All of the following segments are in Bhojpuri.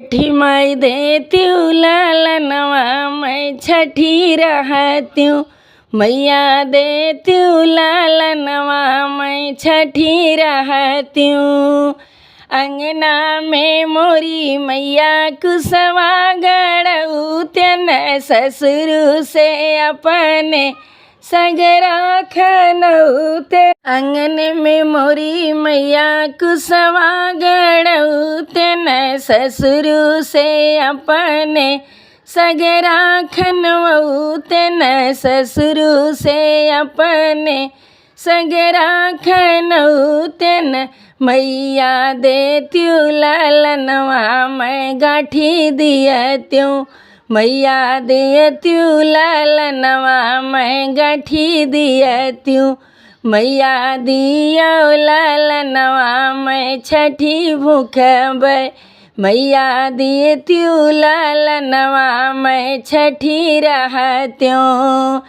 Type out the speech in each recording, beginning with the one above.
छठी माई देती लालनवा मैं छठी रहती हूँ। मैया देती लालनवा मैं छठी रहती हूँ। अंगना में मोरी मैया कुसवा गड़ऊ तेन ससुर से अपने सगरा खनौते। आंगन में मोरी मैया कुसवा गड़ऊ तेन ससुर से अपने सगरा खनऊ तेन ससुर से अपने सगरा खनऊ तेन। मैया देती लालनवा मैं गाठी दियत्यूँ। मैया देती लालनवा मैं गाठी दियत्यूँ। मैया दिया लालनवा मैं छठी भूखबै। मैया देती लालनवा मैं छठी रहत्यूँ।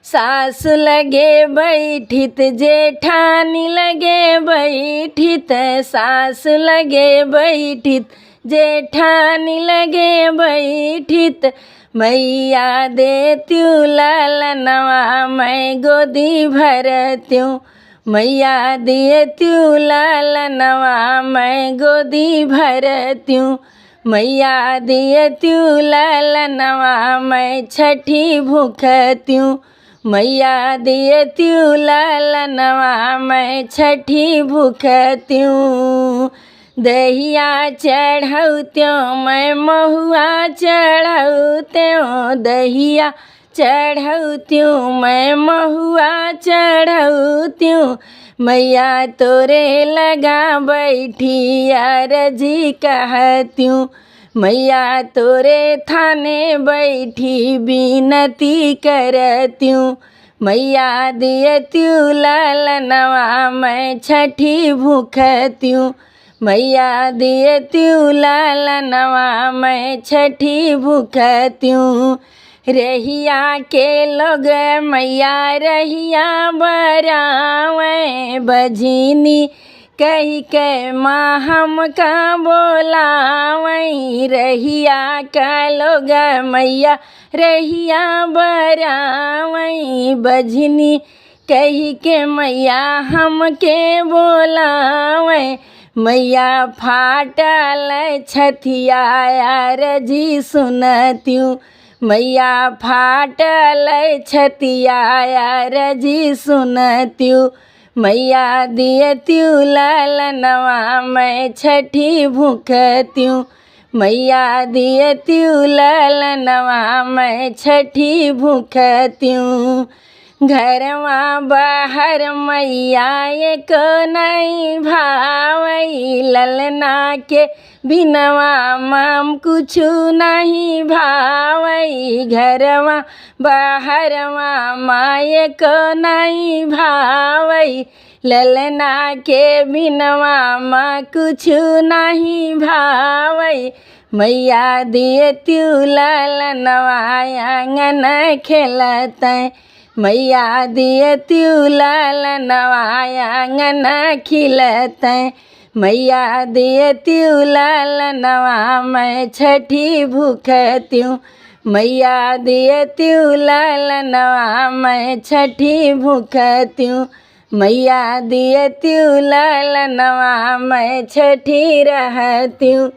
सास लगे बैठित जेठानी लगे बैठित सास लगे बैठित जेठानी लगे बैठित। मैया देती लालनवा मैं गोदी भरत्यूँ। मैया देती लालनवा मैं गोदी भरत्यूँ। मैया देती लालनवा मैं छठी भूखत्यूँ। मैया देती लालनवा मैं छठी भूखत्यूँ। दहिया चढ़ौत्यूँ मैं महुआ चढ़ौत्यूँ। दहिया चढ़ौत्यूँ मैं महुआ चढ़ौत्यूँ। मैया तोरे लगा बैठी अरजी कहत्यूँ। मैया तोरे थाने बैठी बिनती करत्यूँ। मैया देती लालनवा मैं छठी भूखत्यूँ। मैया देती लालनवा मैं छठी भूखत्यूँ। रहिया के लोग मैया रहिया बरावें बझिनी कही के माँ हमका बोलावई। रहिया का लोग मैया रहिया बरावई बझिनी कही के मैया हमके बोलावई। मैया फाटल छतिया अरजी सुनत्यूँ। मैया फाटल छतिया अरजी सुनत्यूँ। मैया देती लालनवा मैं छठी भूखत्यूँ। मैया देती लालनवा मैं छठी भूखत्यूँ। घरवा बाहर मैया एक नहीं भावई। ललना के बिनवा माम कुछु नहीं भावई। घरवा बाहरवा माँ एक नहीं भावई। ललना के बिनवा माँ कुछु नहीं भावई। मैया देती लालनवा आंगन खेलतै। मैया देती लालनवा आंगन खिलतै। मैया देती लालनवा मैं छठी भूखत्यूँ। मैया देती लालनवा मैं छठी भूखत्यूँ। मैया देती लालनवा मैं छठी रहत्यूँ।